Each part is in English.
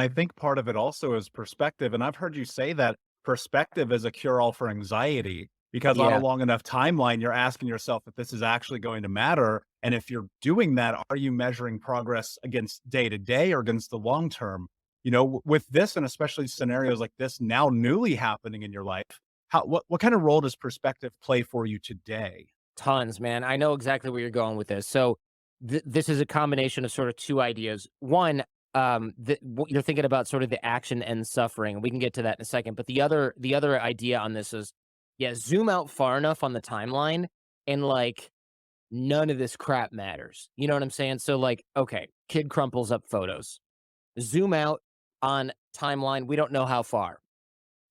I think part of it also is perspective, and I've heard you say that perspective is a cure-all for anxiety, because on a Yeah, long enough timeline, you're asking yourself if this is actually going to matter, and if you're doing that, are you measuring progress against day to day or against the long term? With this and especially scenarios like this now newly happening in your life, what kind of role does perspective play for you today? tons, man. I know exactly where you're going with this. So this is a combination of sort of two ideas. One, what you're thinking about sort of the action and suffering. We can get to that in a second. But the other idea on this is, yeah, zoom out far enough on the timeline and like none of this crap matters. You know what I'm saying? So like, okay, kid crumples up photos. Zoom out on timeline. We don't know how far.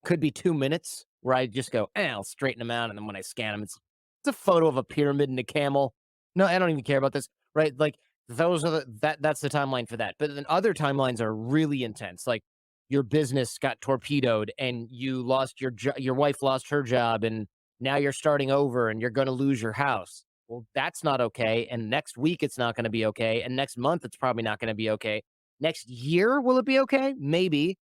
Could be 2 minutes where I just go, I'll straighten them out. And then when I scan them, it's a photo of a pyramid and a camel. No, I don't even care about this. Right. Like those are that's the timeline for that. But then other timelines are really intense. Like your business got torpedoed and you lost your wife lost her job and now you're starting over and you're going to lose your house. Well, that's not okay. And next week it's not going to be okay. And next month it's probably not going to be okay. Next year, will it be okay? Maybe.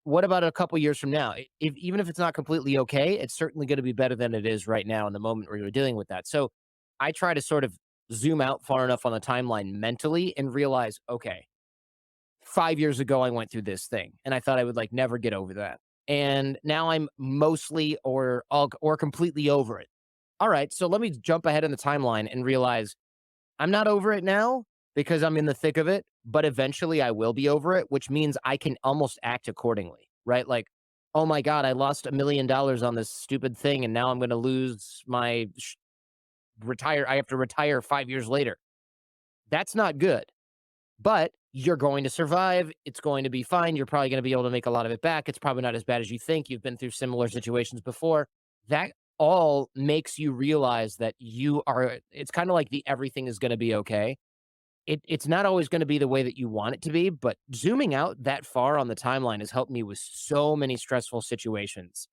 What about a couple years from now? If even if it's not completely okay, it's certainly gonna be better than it is right now in the moment where you're dealing with that. So, I try to sort of zoom out far enough on the timeline mentally and realize, okay, 5 years ago, I went through this thing, and I thought I would, like, never get over that. And now I'm mostly or completely over it. Alright, so let me jump ahead in the timeline and realize I'm not over it now because I'm in the thick of it, but eventually I will be over it, which means I can almost act accordingly, right? Like, oh my God, I lost $1 million on this stupid thing, and now I'm going to lose my retire. I have to retire 5 years later. That's not good, but you're going to survive. It's going to be fine. You're probably going to be able to make a lot of it back. It's probably not as bad as you think. You've been through similar situations before. That all makes you realize that it's kind of like the everything is going to be okay. It's not always gonna be the way that you want it to be, but zooming out that far on the timeline has helped me with so many stressful situations.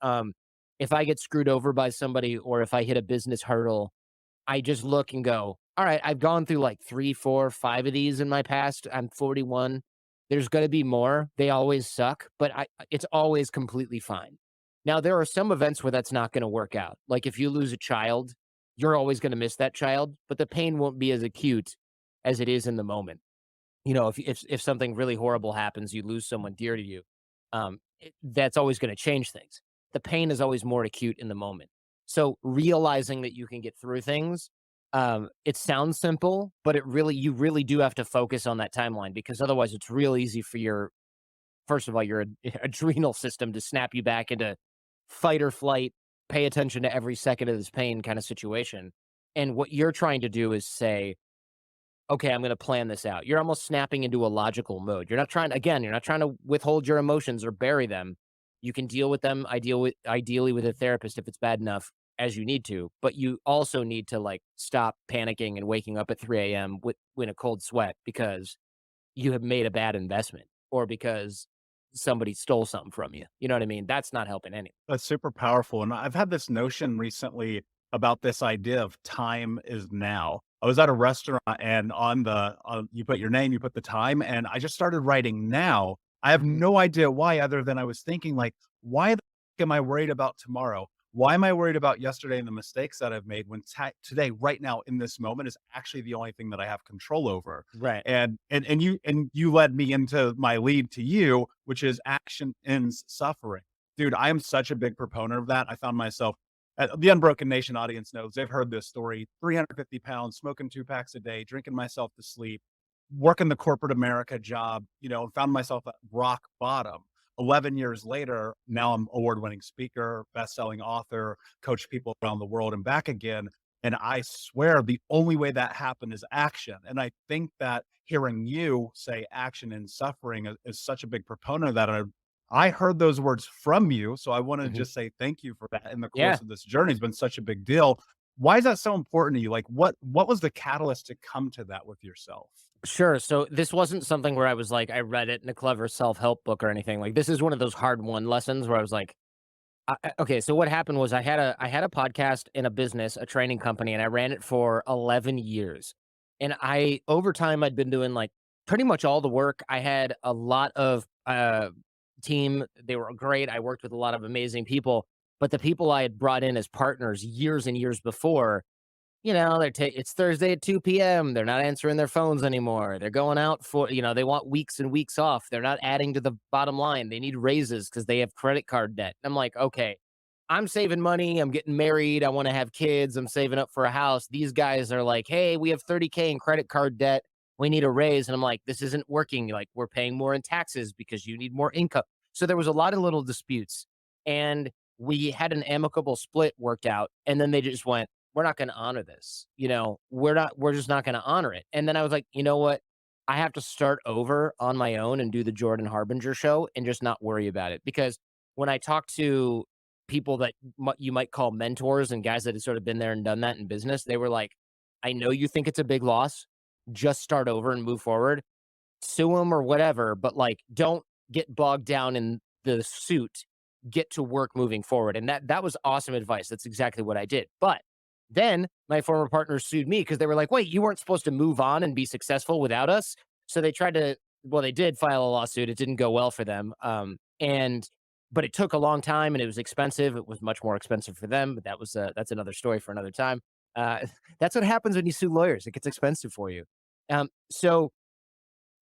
If I get screwed over by somebody or if I hit a business hurdle, I just look and go, "All right, I've gone through like 3, 4, 5 of these in my past. I'm 41. There's gonna be more. They always suck, but it's always completely fine." Now, there are some events where that's not gonna work out. Like, if you lose a child, you're always gonna miss that child, but the pain won't be as acute as it is in the moment. If something really horrible happens, you lose someone dear to you, that's always gonna change things. The pain is always more acute in the moment. So, realizing that you can get through things, it sounds simple, but you really do have to focus on that timeline because otherwise it's real easy for first of all, your adrenal system to snap you back into fight or flight, pay attention to every second of this pain kind of situation. And what you're trying to do is say, okay, I'm going to plan this out. You're almost snapping into a logical mode. You're not trying to withhold your emotions or bury them. You can deal with them ideally with a therapist if it's bad enough as you need to, but you also need to like stop panicking and waking up at 3 a.m. with a cold sweat because you have made a bad investment or because somebody stole something from you. You know what I mean? That's not helping anyone. That's super powerful, and I've had this notion recently about this idea of time is now. I was at a restaurant and you put your name, you put the time, and I just started writing now. I have Mhm. no idea why other than I was thinking like, "Why the am I worried about tomorrow? Why am I worried about yesterday and the mistakes that I've made when today, right now, in this moment is actually the only thing that I have control over?" Right. And you led me into my lead to you, which is action ends suffering. Dude, I am such a big proponent of that. I found myself the Unbroken Nation audience knows, they've heard this story, 350 pounds, smoking 2 packs a day, drinking myself to sleep, working the corporate America job, found myself at rock bottom. 11 years later, now I'm award-winning speaker, best-selling author, coach people around the world and back again, and I swear the only way that happened is action, and I think that hearing you say action and suffering is such a big proponent of that, and I heard those words from you, so I wanna Mhm. just say thank you for that in the Yeah. course of this journey. It's been such a big deal. Why is that so important to you? Like, what was the catalyst to come to that with yourself? Sure. So this wasn't something where I was like, I read it in a clever self-help book or anything. Like this is one of those hard won lessons where I was like, okay. So what happened was I had a podcast in a business, a training company, and I ran it for 11 years. And over time I'd been doing like Pretty much all the work. I had a lot of team. They were great. I worked with a lot of amazing people, but the people I had brought in as partners years and years before, it's Thursday at 2 p.m. They're not answering their phones anymore. They're going out for, they want weeks and weeks off. They're not adding to the bottom line. They need raises because they have credit card debt. I'm like, okay, I'm saving money. I'm getting married. I want to have kids. I'm saving up for a house. These guys are like, hey, we have 30K in credit card debt. We need a raise. And I'm like, this isn't working. Like, we're paying more in taxes because you need more income. So there was a lot of little disputes. And we had an amicable split worked out. And then they just went, we're not going to honor this. We're just not going to honor it. And then I was like, you know what? I have to start over on my own and do the Jordan Harbinger show and just not worry about it. Because when I talk to people that you might call mentors and guys that have sort of been there and done that in business, they were like, I know you think it's a big loss. Just start over and move forward. Sue them or whatever, but like, don't get bogged down in the suit. Get to work moving forward. And that was awesome advice. That's exactly what I did. But then my former partners sued me because they were like, wait, you weren't supposed to move on and be successful without us. So they tried to, well, they did file a lawsuit. It didn't go well for them. But it took a long time and it was expensive. It was much more expensive for them, but that's another story for another time. Uh, that's what happens when you sue lawyers. It gets expensive for you. So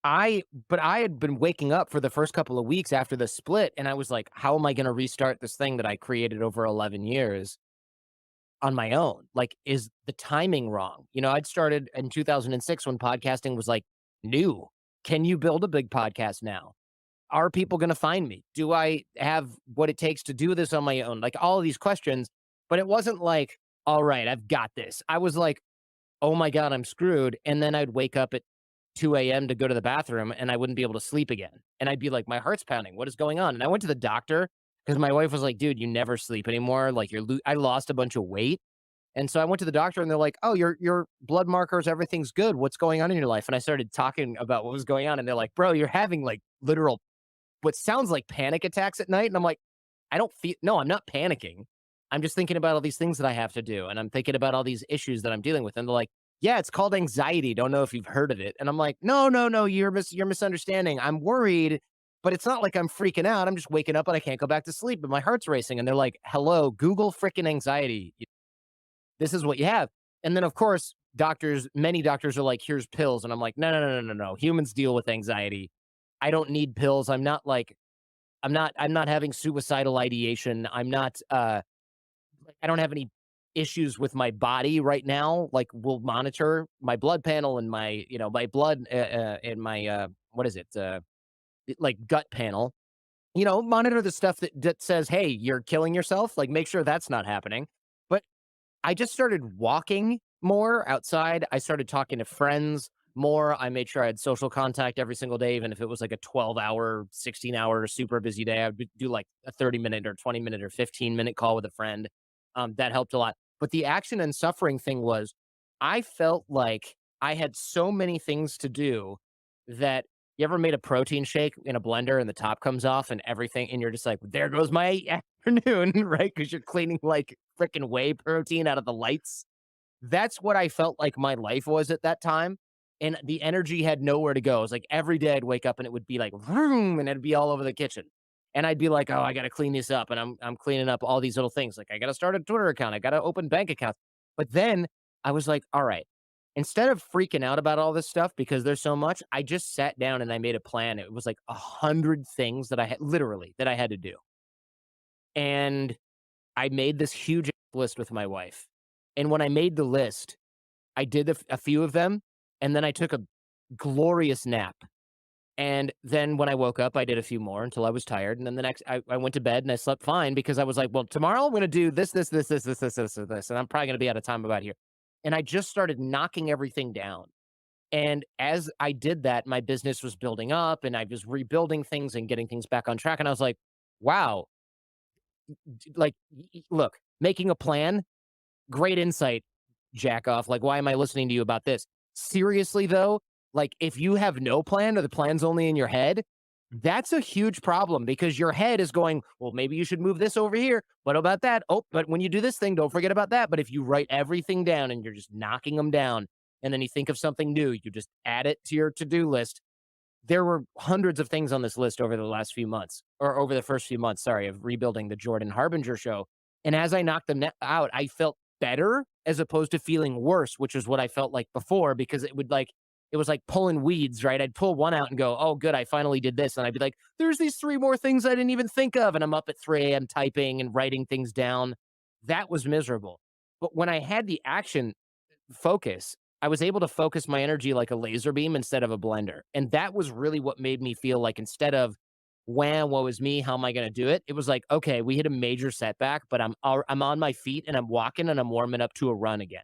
but I had been waking up for the first couple of weeks after the split, and I was like, how am I going to restart this thing that I created over 11 years on my own? Like, is the timing wrong? I'd started in 2006 when podcasting was like new. Can you build a big podcast now? Are people going to find me? Do I have what it takes to do this on my own? Like all of these questions, but it wasn't like, all right, I've got this. I was like, oh my God, I'm screwed. And then I'd wake up at 2 a.m. to go to the bathroom and I wouldn't be able to sleep again. And I'd be like, my heart's pounding. What is going on? And I went to the doctor because my wife was like, dude, you never sleep anymore. Like I lost a bunch of weight. And so I went to the doctor and they're like, oh, your blood markers, everything's good. What's going on in your life? And I started talking about what was going on. And they're like, bro, you're having like literal, what sounds like panic attacks at night. And I'm like, no, I'm not panicking. I'm just thinking about all these things that I have to do. And I'm thinking about all these issues that I'm dealing with. And they're like, yeah, it's called anxiety. Don't know if you've heard of it. And I'm like, no, no, no, you're misunderstanding. I'm worried, but it's not like I'm freaking out. I'm just waking up and I can't go back to sleep, but my heart's racing. And they're like, hello, Google freaking anxiety. This is what you have. And then of course, many doctors are like, here's pills. And I'm like, no, no, no, no, no, no. Humans deal with anxiety. I don't need pills. I'm not having suicidal ideation. I don't have any issues with my body right now. Like we'll monitor my blood panel and my blood and my what is it? Like gut panel. Monitor the stuff that says, hey, you're killing yourself. Like make sure that's not happening. But I just started walking more outside. I started talking to friends more. I made sure I had social contact every single day, even if it was like a 12-hour, 16-hour super busy day. I would do like a 30-minute or 20-minute or 15-minute call with a friend. That helped a lot. But the action and suffering thing was I felt like I had so many things to do that you ever made a protein shake in a blender and the top comes off and everything, and you're just like, there goes my afternoon, right? Because you're cleaning like freaking whey protein out of the lights. That's what I felt like my life was at that time. And the energy had nowhere to go. It was like every day I'd wake up and it would be like, vroom, and it'd be all over the kitchen. And I'd be like, oh, I got to clean this up. And I'm cleaning up all these little things. Like I got to start a Twitter account. I got to open bank accounts. But then I was like, all right, instead of freaking out about all this stuff because there's so much, I just sat down and I made a plan. It was like 100 things that I had literally that I had to do. And I made this huge list with my wife. And when I made the list, I did a few of them. And then I took a glorious nap. And then when I woke up, I did a few more until I was tired. And then I went to bed and I slept fine because I was like, well, tomorrow I'm going to do this. And I'm probably going to be out of time about here. And I just started knocking everything down. And as I did that, my business was building up and I was rebuilding things and getting things back on track. And I was like, wow, like, look, making a plan, great insight, jack off. Like, why am I listening to you about this? Seriously, though, like if you have no plan or the plan's only in your head, that's a huge problem because your head is going, well, maybe you should move this over here. What about that? Oh, but when you do this thing, don't forget about that. But if you write everything down and you're just knocking them down, and then you think of something new, you just add it to your to-do list, there were hundreds of things on this list over the last few months, or over the first few months, sorry, of rebuilding the Jordan Harbinger show. And as I knocked them out, I felt better as opposed to feeling worse, which is what I felt like before, because it was like pulling weeds, right? I'd pull one out and go, oh, good, I finally did this. And I'd be like, there's these three more things I didn't even think of. And I'm up at 3 a.m. typing and writing things down. That was miserable. But when I had the action focus, I was able to focus my energy like a laser beam instead of a blender. And that was really what made me feel like, instead of, "Wham, woe is me, how am I gonna do it?" It was like, "Okay, we hit a major setback, but I'm on my feet and I'm walking and I'm warming up to a run again."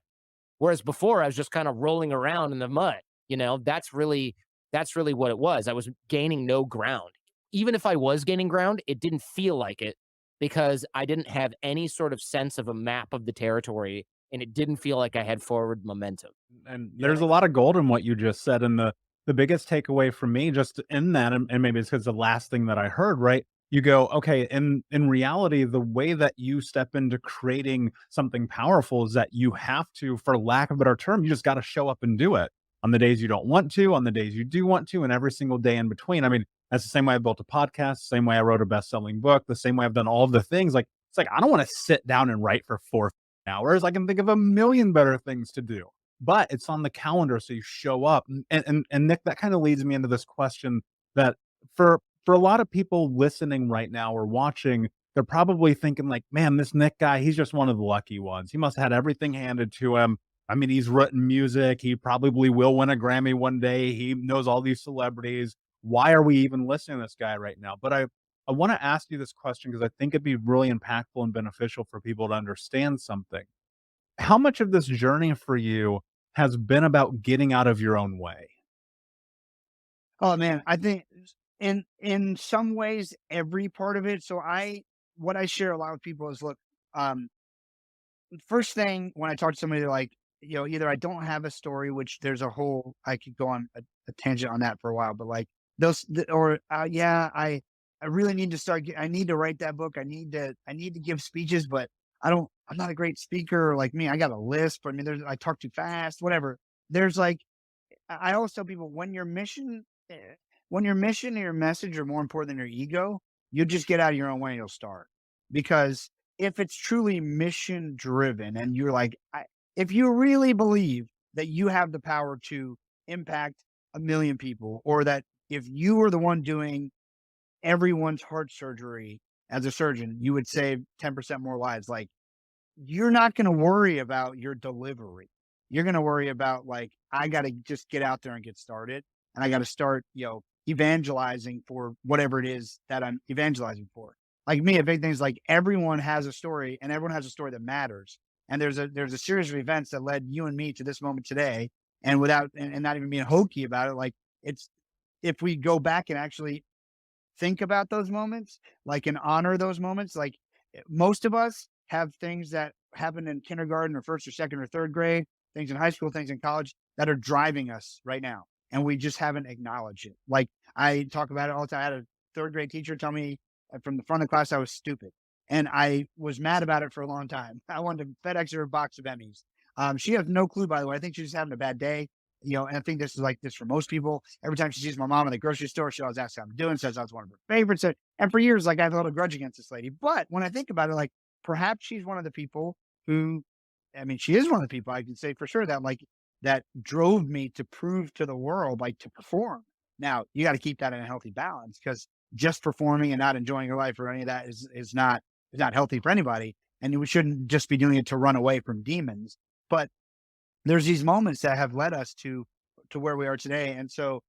Whereas before I was just kind of rolling around in the mud, you know? That's really what it was. I was gaining no ground. Even if I was gaining ground, it didn't feel like it, because I didn't have any sort of sense of a map of the territory, and it didn't feel like I had forward momentum. And You know there's what I a mean? lot of gold in what you just said, and the biggest takeaway for me just in that, and maybe it's because the last thing that I heard, right? You go, okay, in reality, the way that you step into creating something powerful is that you have to, for lack of a better term, you just got to show up and do it on the days you don't want to, on the days you do want to, and every single day in between. I mean, that's the same way I built a podcast, the same way I wrote a best-selling book, the same way I've done all of the things. Like, it's like I don't want to sit down and write for 4 hours. I can think of a million better things to do, but it's on the calendar, so you show up. And Nick, that kind of leads me into this question that for a lot of people listening right now or watching, they're probably thinking like, man, this Nick guy, he's just one of the lucky ones. He must have had everything handed to him. I mean, he's written music. He probably will win a Grammy one day. He knows all these celebrities. Why are we even listening to this guy right now? But I want to ask you this question because I think it'd be really impactful and beneficial for people to understand something. How much of this journey for you has been about getting out of your own way? Oh man, I think in some ways every part of it. So what I share a lot with people is, look, um first thing when I talk to somebody, they're like, either I don't have a story, which there's a whole, I could go on a tangent on that for a while, but like or yeah, I really need to I need to write that book. I need to give speeches, but I'm not a great speaker. Like me, I got a lisp. I mean, I talk too fast, whatever. There's like, I always tell people, when your mission and your message are more important than your ego, you just get out of your own way and you'll start. Because if it's truly mission driven and you're like, if you really believe that you have the power to impact a million people, or that if you were the one doing everyone's heart surgery as a surgeon, you would save 10% more lives. Like, you're not gonna worry about your delivery. You're gonna worry about, like, I gotta just get out there and get started, and I gotta start, evangelizing for whatever it is that I'm evangelizing for. Like me, a big thing is, like, everyone has a story, and everyone has a story that matters. And there's a series of events that led you and me to this moment today, and without and not even being hokey about it, like, it's if we go back and actually think about those moments, like, and honor those moments. Like, most of us have things that happened in kindergarten or first or second or third grade, things in high school, things in college that are driving us right now, and we just haven't acknowledged it. Like, I talk about it all the time. I had a third grade teacher tell me from the front of the class I was stupid, and I was mad about it for a long time. I wanted to FedEx her a box of Emmys. She has no clue, by the way. I think she's just having a bad day. And I think this is like this for most people. Every time she sees my mom in the grocery store, she always asks how I'm doing, says I was one of her favorites. And for years, like, I have a little grudge against this lady. But when I think about it, like, perhaps she's one of the people who, I mean, she is one of the people I can say for sure that, like, that drove me to prove to the world, like, to perform. Now, you got to keep that in a healthy balance, because just performing and not enjoying your life or any of that is not healthy for anybody. And we shouldn't just be doing it to run away from demons. But there's these moments that have led us to where we are today. And so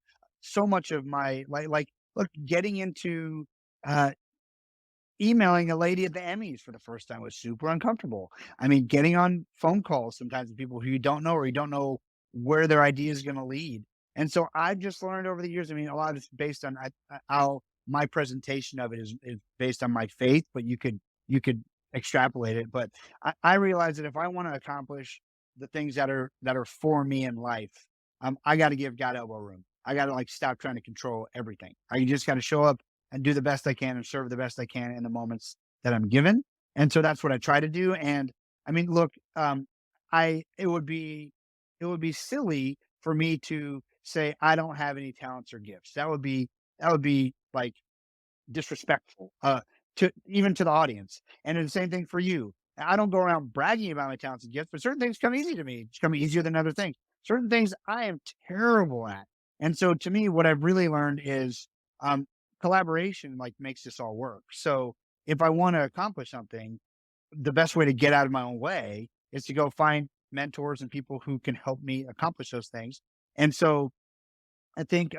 much of my, look, getting into uh emailing a lady at the Emmys for the first time was super uncomfortable. I mean, getting on phone calls sometimes with people who you don't know, or you don't know where their idea is going to lead. And so I've just learned over the years. I mean, a lot of it's based on how my presentation of it is based on my faith, but you could extrapolate it. But I realize that if I want to accomplish the things that are for me in life, I got to give God elbow room. I got to, like, stop trying to control everything. I just got to show up and do the best I can and serve the best I can in the moments that I'm given. And so that's what I try to do. And I mean, look, I it would be silly for me to say I don't have any talents or gifts. That would be like disrespectful to even to the audience. And it's the same thing for you. I don't go around bragging about my talents and gifts, but certain things come easy to me. It's come easier than other things. Certain things I am terrible at. And so to me, what I've really learned is um, collaboration like makes this all work. So if I want to accomplish something, the best way to get out of my own way is to go find mentors and people who can help me accomplish those things. And so I think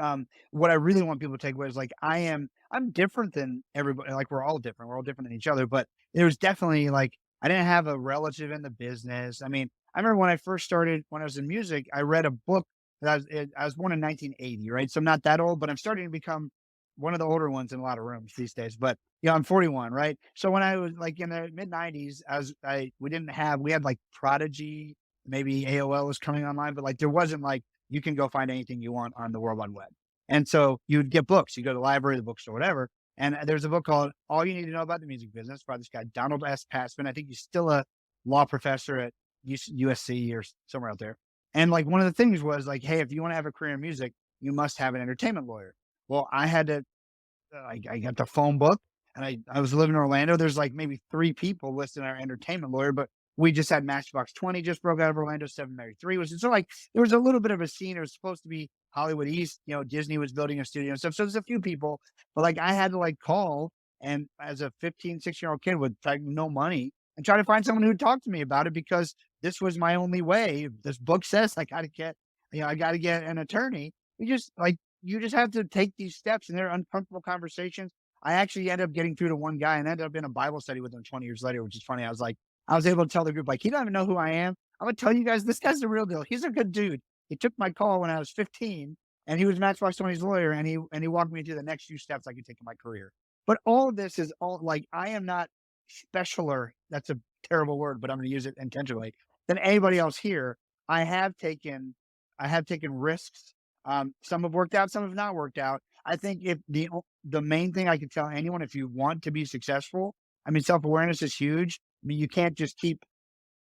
what I really want people to take away is like I'm different than everybody. Like we're all different. We're all different than each other. But there was definitely like I didn't have a relative in the business. I mean, I remember when I first started when I was in music, I read a book that I was born in 1980, right? So I'm not that old, but I'm starting to become one of the older ones in a lot of rooms these days. But I'm 41, right? So when I was like in the mid 90s, as I we had like Prodigy, maybe AOL was coming online, but like there wasn't like you can go find anything you want on the World Wide Web. And so you'd get books. You go to the library, the bookstore, whatever. And there's a book called All You Need to Know About the Music Business by this guy, Donald S. Passman. I think he's still a law professor at USC or somewhere out there. And like one of the things was like, hey, if you want to have a career in music, you must have an entertainment lawyer. Well, I had to I got the phone book and I was living in Orlando. There's like maybe 3 people listed our entertainment lawyer, but we just had Matchbox 20 just broke out of Orlando, 7 Mary 3 was so like there was a little bit of a scene. It was supposed to be Hollywood East, Disney was building a studio and stuff. So there's a few people, but like I had to like call and as a 15, 16-year-old kid with like no money and try to find someone who would talk to me about it because this was my only way. This book says I gotta get an attorney. You just have to take these steps and they're uncomfortable conversations. I actually ended up getting through to one guy and ended up in a Bible study with him 20 years later, which is funny. I was able to tell the group, like, he don't even know who I am. I'm gonna tell you guys, this guy's the real deal. He's a good dude. He took my call when I was 15 and he was Matchbox 20's lawyer and he walked me through the next few steps I could take in my career. But all of this is all like I am not specialer. That's a terrible word, but I'm gonna use it intentionally than anybody else here. I have taken I have taken risks. Some have worked out, some have not worked out. I think if the main thing I could tell anyone, if you want to be successful, I mean, self-awareness is huge. I mean, you can't just keep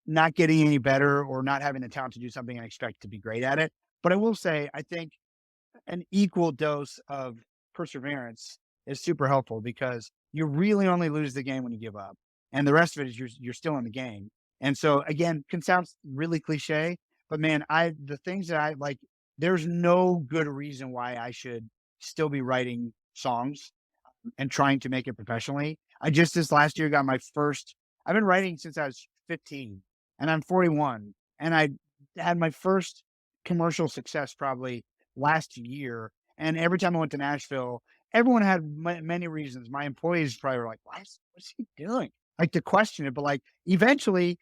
not getting any better or not having the talent to do something and expect to be great at it. But I will say, I think an equal dose of perseverance is super helpful because you really only lose the game when you give up, and the rest of it is you're still in the game. And so again, can sound really cliche, but man, the things that I like, there's no good reason why I should still be writing songs and trying to make it professionally. I just this last year got my first. I've been writing since I was 15, and I'm 41, and I had my first commercial success probably last year. And every time I went to Nashville, everyone had many reasons. My employees probably were like, "What's he doing?" Like to question it, but like eventually,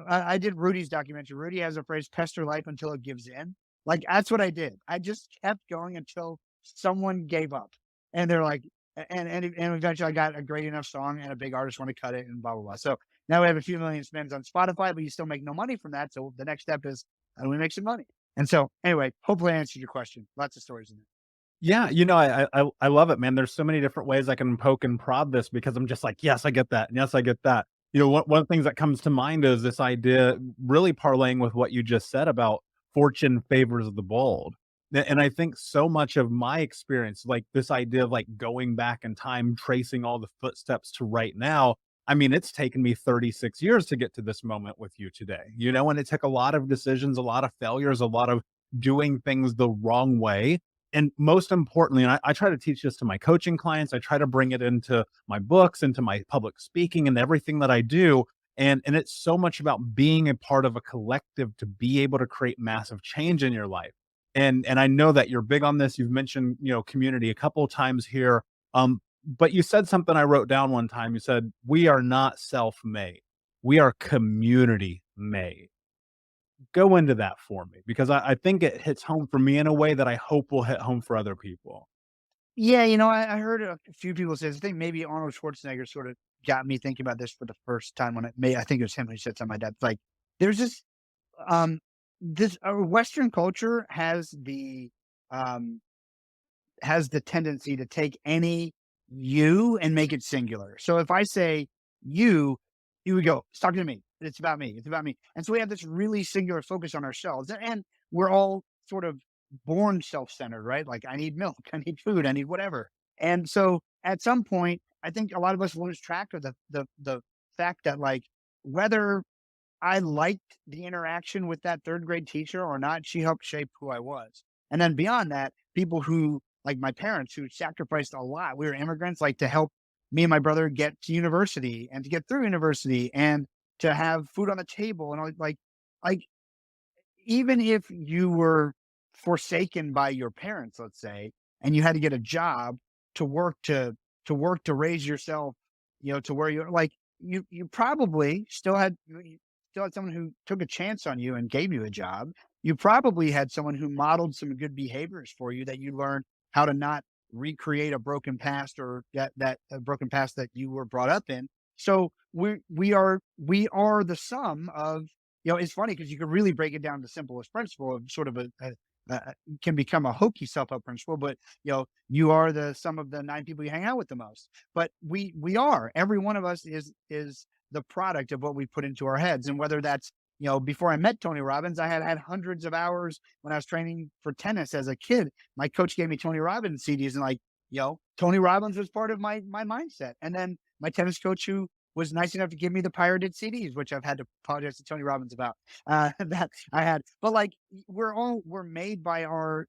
I did Rudy's documentary. Rudy has a phrase, "Pester life until it gives in." Like that's what I did. I just kept going until someone gave up, and they're like, and eventually I got a great enough song, and a big artist want to cut it, and blah blah blah. So now we have a few million spins on Spotify, but you still make no money from that. So the next step is how do we make some money? And so anyway, hopefully I answered your question. Lots of stories in there. Yeah, I love it, man. There's so many different ways I can poke and prod this because I'm just like, yes, I get that. Yes, I get that. One of the things that comes to mind is this idea, really parlaying with what you just said about fortune favors the bold. And I think so much of my experience, like this idea of like going back in time, tracing all the footsteps to right now. I mean, it's taken me 36 years to get to this moment with you today, and it took a lot of decisions, a lot of failures, a lot of doing things the wrong way, and most importantly, and I try to teach this to my coaching clients, I try to bring it into my books, into my public speaking and everything that I do. And it's so much about being a part of a collective to be able to create massive change in your life. And I know that you're big on this. You've mentioned, community a couple of times here. But you said something I wrote down one time. You said, we are not self-made. We are community made. Go into that for me because I think it hits home for me in a way that I hope will hit home for other people. Yeah, I heard a few people say this. I think maybe Arnold Schwarzenegger sort of got me thinking about this for the first time when I think it was him who said something like that. It's like there's um this Western culture um has the tendency to take any you and make it singular. So if I say you, you would go, it's talking to me. It's about me. It's about me. And so we have this really singular focus on ourselves. And we're all sort of born self-centered, right? Like I need milk, I need food, I need whatever. And so at some point, I think a lot of us lose track of the fact that like whether I liked the interaction with that third grade teacher or not, she helped shape who I was. And then beyond that, people who like my parents who sacrificed a lot. We were immigrants, like to help me and my brother get to university and to get through university and to have food on the table and all like even if you were forsaken by your parents, let's say, and you had to get a job to work to raise yourself, to where you're like you probably you still had someone who took a chance on you and gave you a job. You probably had someone who modeled some good behaviors for you that you learned how to not recreate a broken past or that a broken past that you were brought up in. So we are the sum of it's funny because you could really break it down to the simplest principle of sort of a can become a hokey self-help principle, but you are the sum of the 9 people you hang out with the most. But we are every one of us is the product of what we put into our heads, and whether that's before I met Tony Robbins, I had hundreds of hours when I was training for tennis as a kid. My coach gave me Tony Robbins CDs, and Tony Robbins was part of my mindset. And then my tennis coach who was nice enough to give me the pirated CDs, which I've had to apologize to Tony Robbins about, that I had. But like we are made by our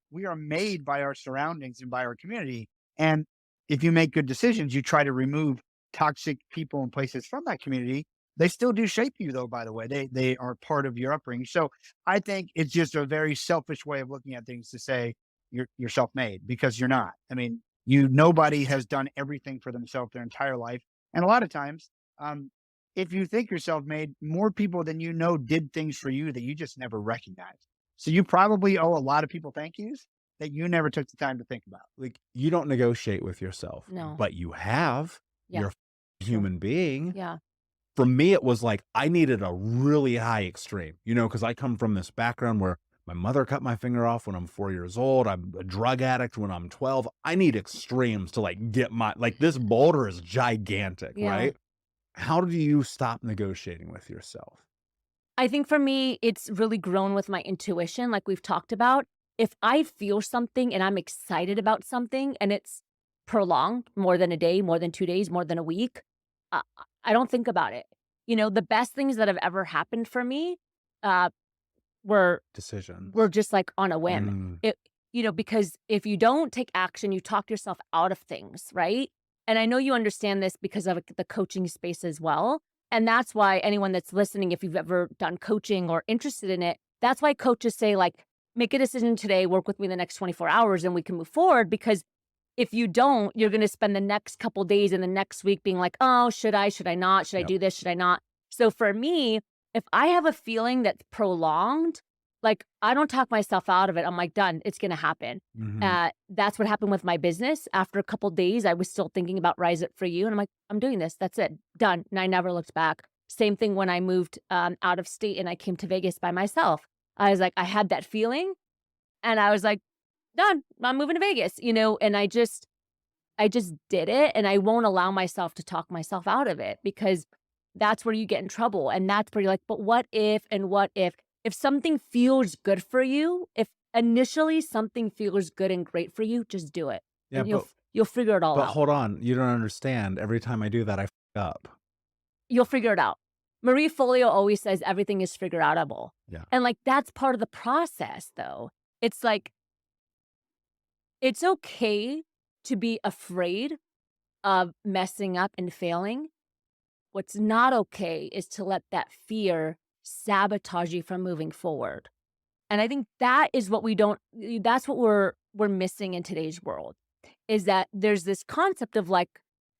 surroundings and by our community. And if you make good decisions, you try to remove toxic people and places from that community. They still do shape you though, by the way. They are part of your upbringing. So I think it's just a very selfish way of looking at things to say you're self-made, because you're not. I mean, nobody has done everything for themselves their entire life. And a lot of times, if you think you're self-made, more people than you know did things for you that you just never recognized. So you probably owe a lot of people thank yous that you never took the time to think about. Like, you don't negotiate with yourself, No. but you have. Yeah. You're a human being. Yeah. For me, it was like I needed a really high extreme, because I come from this background where my mother cut my finger off when I'm 4 years old. I'm a drug addict when I'm 12. I need extremes to get this boulder is gigantic, Yeah. right? How do you stop negotiating with yourself? I think for me, it's really grown with my intuition, like we've talked about. If I feel something and I'm excited about something and it's prolonged more than a day, more than 2 days, more than a week, I don't think about it. The best things that have ever happened for me were Decision. just like on a whim. Because if you don't take action, you talk yourself out of things, right? And I know you understand this because of the coaching space as well. And that's why anyone that's listening, if you've ever done coaching or interested in it, that's why coaches say, like, make a decision today, work with me the next 24 hours, and we can move forward. Because if you don't, you're going to spend the next couple days and the next week being like, oh, should I not? Should I do this? Should I not? So for me, if I have a feeling that's prolonged, like I don't talk myself out of it. I'm like, done. It's going to happen. Mm-hmm. That's what happened with my business. After a couple days, I was still thinking about Rise Up For You. And I'm like, I'm doing this. That's it. Done. And I never looked back. Same thing when I moved out of state and I came to Vegas by myself. I was like, I had that feeling and I was like, done. I'm moving to Vegas, and I just did it. And I won't allow myself to talk myself out of it, because that's where you get in trouble. And that's where you're like, but what if, and what if something feels good for you, if initially something feels good and great for you, just do it. Yeah, and you'll figure it all but out. hold on. You don't understand. Every time I do that, I f up. You'll figure it out. Marie Folio always says everything is figure outable. Yeah. And like, that's part of the process though. It's like, it's okay to be afraid of messing up and failing. What's not okay is to let that fear sabotage you from moving forward. And I think that is what that's what we're missing in today's world, is that there's this concept of like,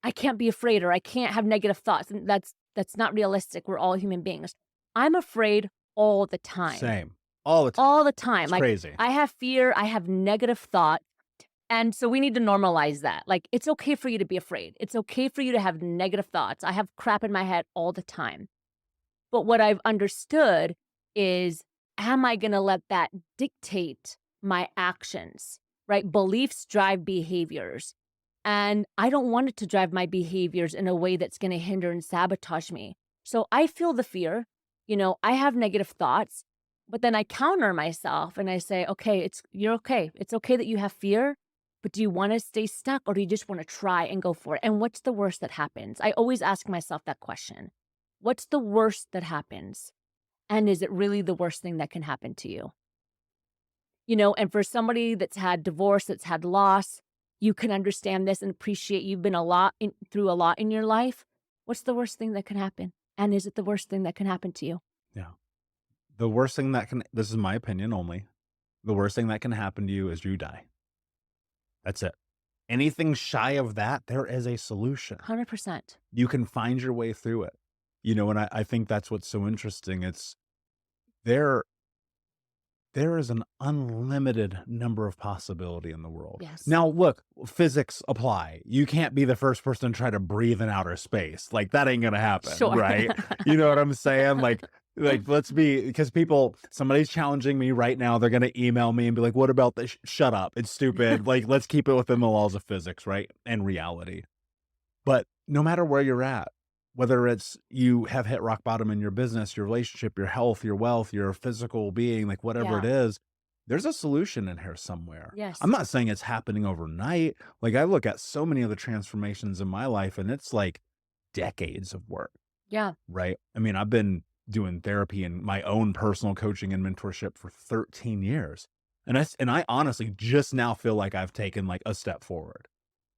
I can't be afraid or I can't have negative thoughts. And that's not realistic. We're all human beings. I'm afraid all the time. Same. All the time. All the time. It's like crazy. I have fear. I have negative thought. And so we need to normalize that. Like, it's okay for you to be afraid. It's okay for you to have negative thoughts. I have crap in my head all the time. But what I've understood is, am I going to let that dictate my actions, right? Beliefs drive behaviors. And I don't want it to drive my behaviors in a way that's going to hinder and sabotage me. So I feel the fear. I have negative thoughts. But then I counter myself and I say, okay, you're okay. It's okay that you have fear, but do you want to stay stuck or do you just want to try and go for it? And what's the worst that happens? I always ask myself that question. What's the worst that happens? And is it really the worst thing that can happen to you? And for somebody that's had divorce, that's had loss, you can understand this and appreciate you've been through a lot in your life. What's the worst thing that can happen? And is it the worst thing that can happen to you? Yeah. The worst thing this is my opinion only. The worst thing that can happen to you is you die. That's it. Anything shy of that, there is a solution. 100%. You can find your way through it. And I think that's what's so interesting. It's there is an unlimited number of possibility in the world. Yes. Now, look, physics apply. You can't be the first person to try to breathe in outer space. Like, that ain't going to happen, Sure. right? You know what I'm saying? Like, because somebody's challenging me right now. They're going to email me and be like, what about this? Shut up. It's stupid. Like, let's keep it within the laws of physics, right? And reality. But no matter where you're at, whether it's you have hit rock bottom in your business, your relationship, your health, your wealth, your physical being, like whatever it is, there's a solution in here somewhere. Yes. I'm not saying it's happening overnight. Like, I look at so many of the transformations in my life and it's like decades of work. Yeah. Right. I mean, I've been doing therapy and my own personal coaching and mentorship for 13 years. And I honestly just now feel like I've taken like a step forward.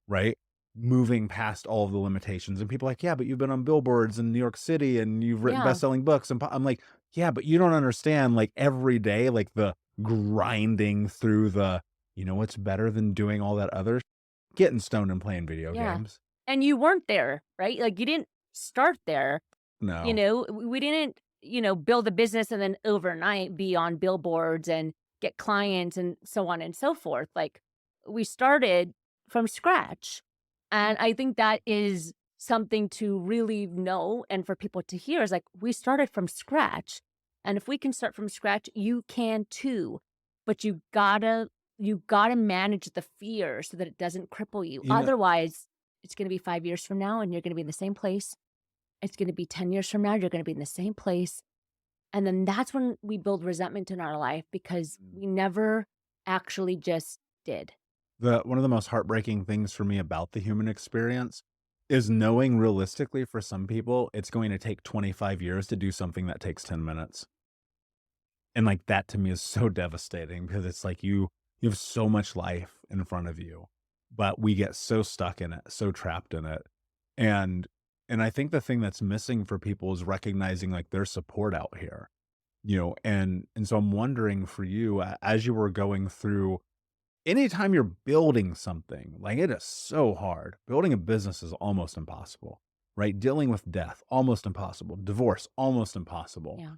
Right. Moving past all of the limitations. And people are like, yeah, but you've been on billboards in New York City and you've written best-selling books. And I'm like, yeah, but you don't understand, like, every day, like the grinding through what's better than doing all that other getting stoned and playing video games. And you weren't there, right? Like, you didn't start there. No. We didn't, build a business and then overnight be on billboards and get clients and so on and so forth. Like, we started from scratch. And I think that is something to really know and for people to hear is like, we started from scratch. And if we can start from scratch, you can too. But you gotta manage the fear so that it doesn't cripple you. Otherwise, it's going to be 5 years from now and you're going to be in the same place. It's going to be 10 years from now, you're going to be in the same place. And then that's when we build resentment in our life because we never actually just did. One of the most heartbreaking things for me about the human experience is knowing realistically for some people, it's going to take 25 years to do something that takes 10 minutes. And like that to me is so devastating because it's like you have so much life in front of you, but we get so stuck in it, so trapped in it. And I think the thing that's missing for people is recognizing like there's support out here, and so I'm wondering for you as you were going through. Anytime you're building something, like it is so hard. Building a business is almost impossible, right? Dealing with death, almost impossible. Divorce, almost impossible. Yeah.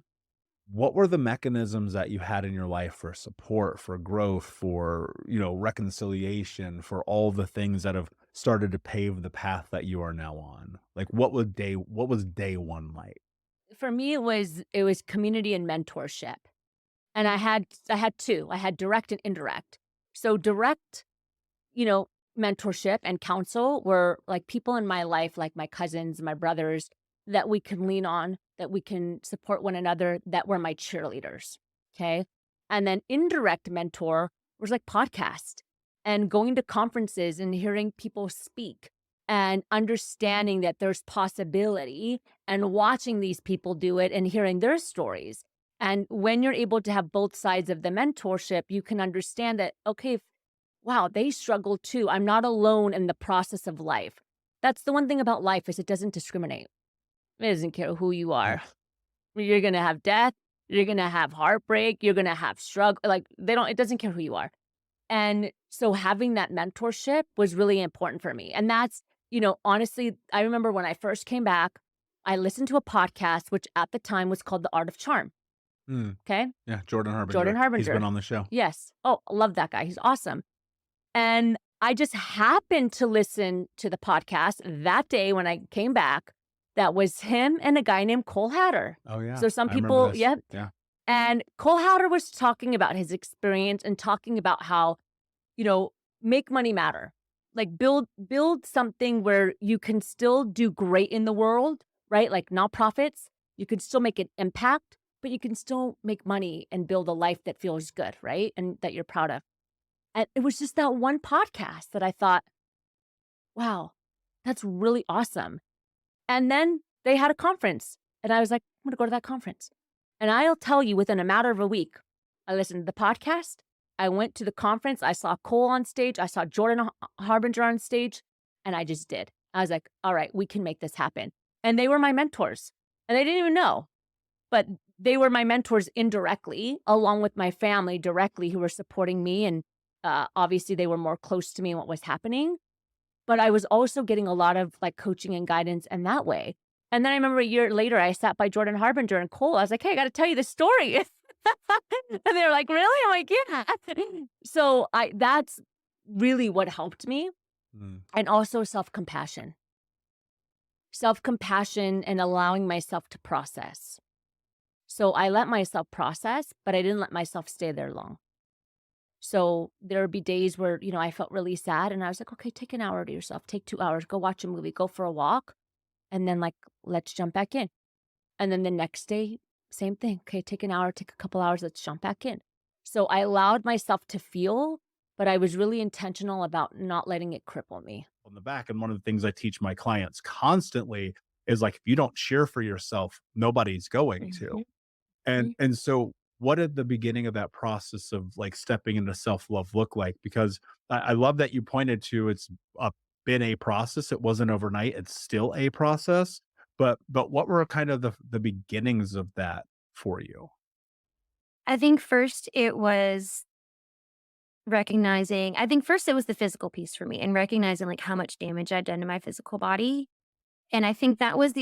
What were the mechanisms that you had in your life for support, for growth, for, reconciliation, for all the things that have started to pave the path that you are now on? Like what was day one like? For me, it was community and mentorship. And I had two. I had direct and indirect. So direct, mentorship and counsel were like people in my life, like my cousins, my brothers, that we can lean on, that we can support one another, that were my cheerleaders. Okay. And then indirect mentor was like podcast and going to conferences and hearing people speak and understanding that there's possibility and watching these people do it and hearing their stories. And when you're able to have both sides of the mentorship, you can understand that, okay, wow, they struggle too. I'm not alone in the process of life. That's the one thing about life is it doesn't discriminate. It doesn't care who you are. You're going to have death. You're going to have heartbreak. You're going to have struggle. Like it doesn't care who you are. And so having that mentorship was really important for me. And that's, honestly, I remember when I first came back, I listened to a podcast, which at the time was called The Art of Charm. Okay. Yeah. Jordan Harbinger. He's been on the show. Yes. Oh, I love that guy. He's awesome. And I just happened to listen to the podcast that day when I came back. That was him and a guy named Cole Hatter. Oh, yeah. So some people, Yeah. And Cole Hatter was talking about his experience and talking about how, make money matter. Like build something where you can still do great in the world, right? Like nonprofits, you can still make an impact, but you can still make money and build a life that feels good, right? And that you're proud of. And it was just that one podcast that I thought, wow, that's really awesome. And then they had a conference, and I was like, I'm going to go to that conference. And I'll tell you, within a matter of a week, I listened to the podcast. I went to the conference. I saw Cole on stage. I saw Jordan Harbinger on stage, and I just did. I was like, all right, we can make this happen. And they were my mentors, and they didn't even know, but they were my mentors indirectly, along with my family directly, who were supporting me. And obviously, they were more close to me and what was happening. But I was also getting a lot of like coaching and guidance in that way. And then I remember a year later, I sat by Jordan Harbinger and Cole. I was like, hey, I got to tell you this story. And they were like, really? I'm like, yeah. So that's really what helped me. Mm. And also self-compassion and allowing myself to process. So I let myself process, but I didn't let myself stay there long. So there would be days where, I felt really sad, and I was like, okay, take an hour to yourself, take 2 hours, go watch a movie, go for a walk. And then let's jump back in. And then the next day, same thing. Okay, take an hour, take a couple hours, let's jump back in. So I allowed myself to feel, but I was really intentional about not letting it cripple me. On the back. And one of the things I teach my clients constantly is like, if you don't cheer for yourself, nobody's going to. And so what did the beginning of that process of like stepping into self-love look like? Because I love that you pointed to been a process. It wasn't overnight. It's still a process. But what were kind of the beginnings of that for you? I think first it was first it was the physical piece for me and recognizing like how much damage I'd done to my physical body. And I think that was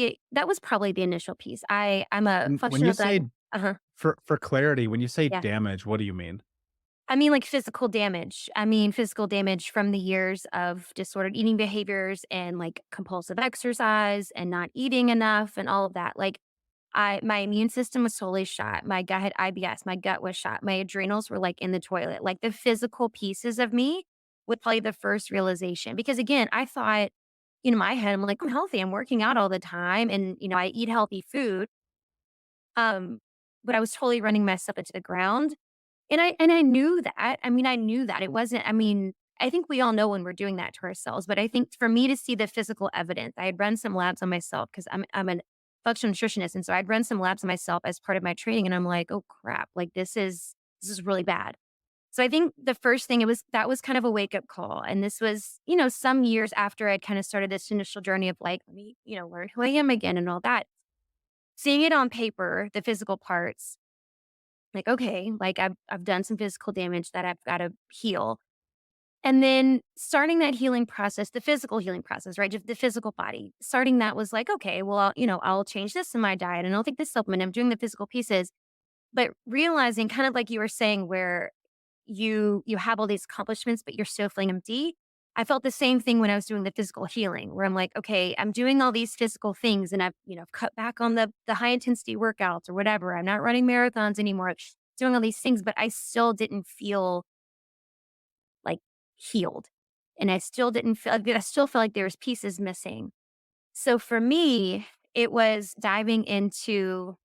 probably the initial piece. I'm a When you functional say uh-huh. for clarity, when you say Yeah. damage, what do you mean? I mean like physical damage. I mean physical damage from the years of disordered eating behaviors and like compulsive exercise and not eating enough and all of that. Like my immune system was totally shot. My gut had IBS. My gut was shot. My adrenals were like in the toilet. Like the physical pieces of me would probably the first realization. Because again, I thought in my head, I'm like, I'm healthy. I'm working out all the time. And, I eat healthy food. But I was totally running myself into the ground. And I knew that. I mean, I knew that it wasn't, I think we all know when we're doing that to ourselves, but I think for me to see the physical evidence, I had run some labs on myself because I'm a functional nutritionist. And so I'd run some labs on myself as part of my training. And I'm like, oh crap, like this is really bad. So I think the first thing that was kind of a wake up call. And this was, some years after I'd kind of started this initial journey of like, let me, learn who I am again and all that. Seeing it on paper, the physical parts, like, okay, like I've done some physical damage that I've got to heal. And then starting that healing process, the physical healing process, right? Just the physical body. Starting that was like, okay, well, I'll change this in my diet and I'll take this supplement. I'm doing the physical pieces, but realizing kind of like you were saying, where you have all these accomplishments, but you're still feeling empty. I felt the same thing when I was doing the physical healing, where I'm like, okay, I'm doing all these physical things and I've, cut back on the high intensity workouts or whatever. I'm not running marathons anymore, doing all these things, but I still didn't feel like healed. And I still felt like there was pieces missing. So for me, it was diving into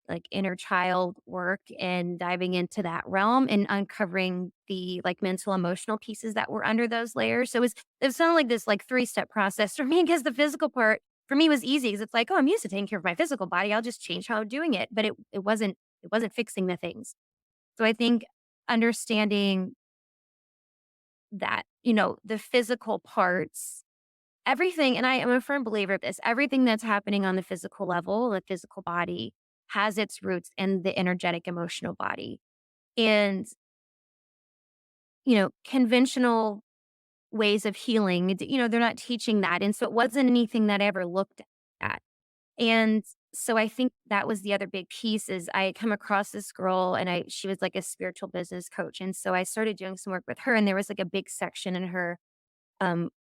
like inner child work and diving into that realm and uncovering the like mental emotional pieces that were under those layers. So it was kind of like this like 3-step process for me, because the physical part for me was easy, because it's like, oh, I'm used to taking care of my physical body. I'll just change how I'm doing it. But it wasn't fixing the things. So I think understanding that, the physical parts, everything, and I am a firm believer of this, everything that's happening on the physical level, the physical body, has its roots in the energetic emotional body. And, conventional ways of healing, they're not teaching that. And so it wasn't anything that I ever looked at. And so I think that was the other big piece. Is I had come across this girl, and she was like a spiritual business coach. And so I started doing some work with her, and there was like a big section in her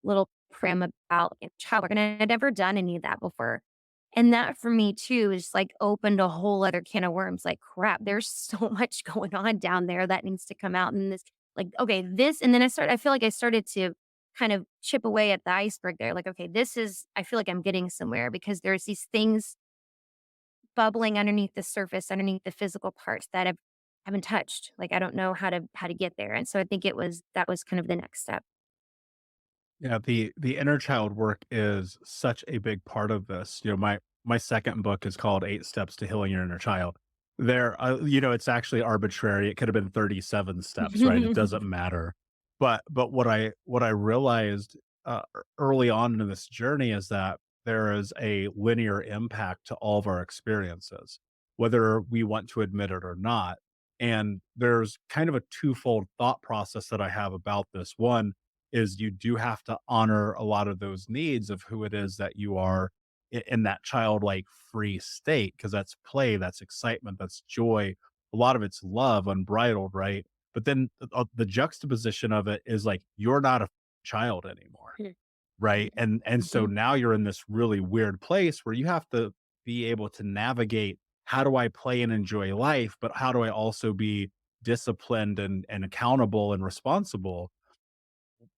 little prim about child work. And I had never done any of that before. And that for me too is like opened a whole other can of worms. Like, crap, there's so much going on down there that needs to come out. And this, like, okay, this, and then I feel like I started to kind of chip away at the iceberg there. Like, okay, I feel like I'm getting somewhere, because there's these things bubbling underneath the surface, underneath the physical parts that have haven't touched. Like I don't know how to get there. And so I think that was kind of the next step. Yeah, the inner child work is such a big part of this. My second book is called 8 Steps to Healing Your Inner Child. It's actually arbitrary. It could have been 37 steps, right? It doesn't matter. But what I realized early on in this journey is that there is a linear impact to all of our experiences, whether we want to admit it or not. And there's kind of a twofold thought process that I have about this. One is you do have to honor a lot of those needs of who it is that you are in that childlike free state, because that's play, that's excitement, that's joy. A lot of it's love, unbridled, right? But then the juxtaposition of it is like you're not a child anymore, Hmm. right? And so Mhm. now you're in this really weird place where you have to be able to navigate, how do I play and enjoy life, but how do I also be disciplined and accountable and responsible?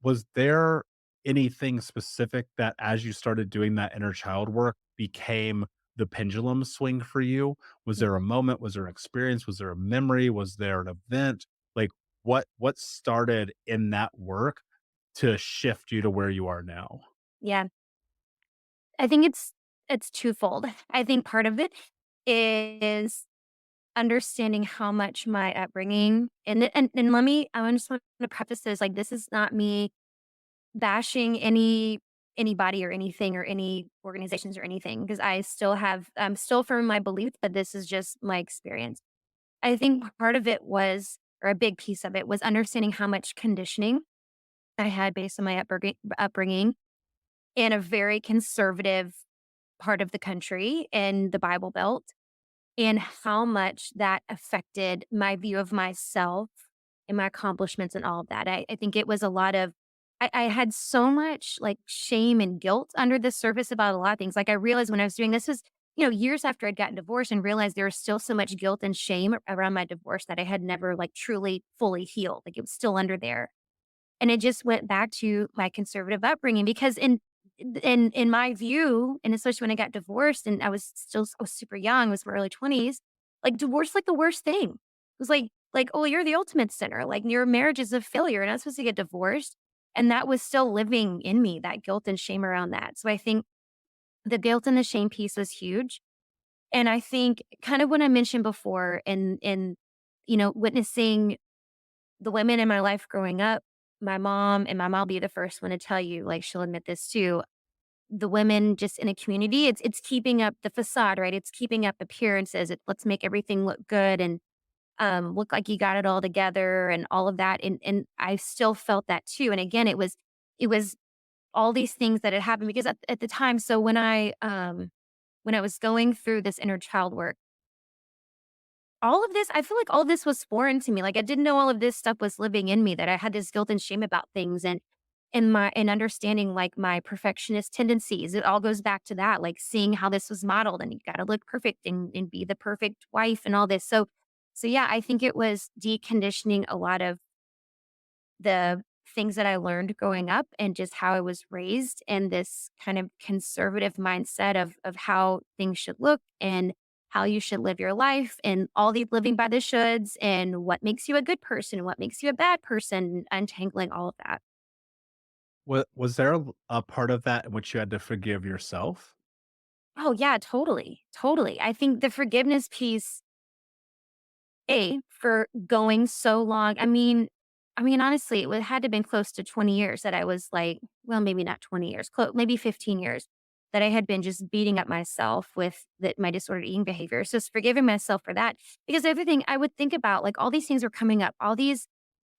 Was there anything specific that as you started doing that inner child work became the pendulum swing for you? Was there a moment? Was there an experience? Was there a memory? Was there an event? Like what started in that work to shift you to where you are now? Yeah. I think it's twofold. I think part of it is understanding how much my upbringing and let me I just want to preface this, like this is not me bashing anybody or anything or any organizations or anything, because I'm still firm in my belief that this is just my experience. I think part of it was, or a big piece of it was understanding how much conditioning I had based on my upbringing in a very conservative part of the country in the Bible Belt, and how much that affected my view of myself and my accomplishments and all of that. I think it was a lot of I had so much like shame and guilt under the surface about a lot of things. Like I realized when I was doing this was, years after I'd gotten divorced, and realized there was still so much guilt and shame around my divorce that I had never like truly fully healed. Like it was still under there. And it just went back to my conservative upbringing, because in my view, and especially when I got divorced and I was super young, was my early 20s, like divorce like the worst thing. It was like, oh, you're the ultimate sinner. Like your marriage is a failure. And I'm supposed to get divorced. And that was still living in me, that guilt and shame around that. So I think the guilt and the shame piece was huge. And I think kind of what I mentioned before in witnessing the women in my life growing up, my mom will be the first one to tell you, like she'll admit this too. The women just in a community, it's keeping up the facade, right? It's keeping up appearances. Let's make everything look good and look like you got it all together and all of that. And I still felt that too. And again, it was all these things that had happened because at the time, so when I was going through this inner child work, all of this, I feel like all this was foreign to me. Like I didn't know all of this stuff was living in me, that I had this guilt and shame about things, and understanding like my perfectionist tendencies. It all goes back to that, like seeing how this was modeled, and you gotta look perfect and be the perfect wife and all this. So yeah, I think it was deconditioning a lot of the things that I learned growing up and just how I was raised, and this kind of conservative mindset of how things should look and how you should live your life, and all the living by the shoulds, and what makes you a good person, what makes you a bad person, untangling all of that. Was there a part of that in which you had to forgive yourself? Oh yeah, totally. Totally. I think the forgiveness piece, for going so long. I mean, honestly, it had to have been close to 20 years that I was like, well, maybe not 20 years, maybe 15 years that I had been just beating up myself with my disordered eating behavior. So it's forgiving myself for that. Because everything I would think about, like all these things were coming up, all these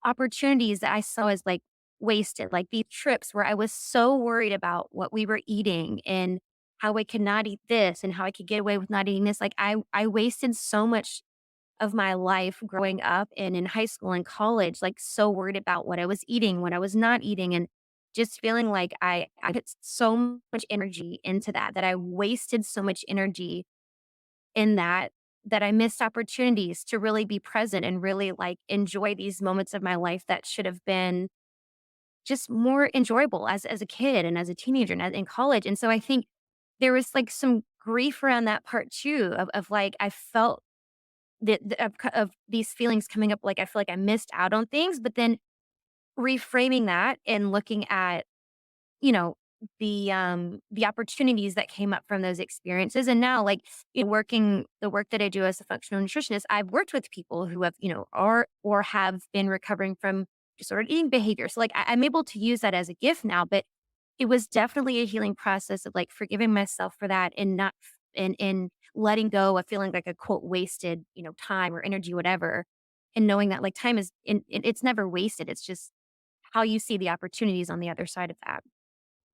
opportunities that I saw as like wasted, like these trips where I was so worried about what we were eating and how I could not eat this and how I could get away with not eating this. Like I wasted so much of my life growing up and in high school and college, like so worried about what I was eating, what I was not eating, and just feeling like I put so much energy into that I wasted so much energy in that I missed opportunities to really be present and really like enjoy these moments of my life that should have been just more enjoyable as a kid and as a teenager and in college. And so I think there was like some grief around that part too of like, I felt of these feelings coming up, like, I feel like I missed out on things, but then reframing that and looking at, you know, the opportunities that came up from those experiences. And now, like, working the work that I do as a functional nutritionist, I've worked with people who have, are or have been recovering from disordered eating behavior. So like I'm able to use that as a gift now, but it was definitely a healing process of like forgiving myself for that and not and letting go of feeling like a quote wasted, time or energy, whatever. And knowing that like time is it's never wasted. It's just how you see the opportunities on the other side of that.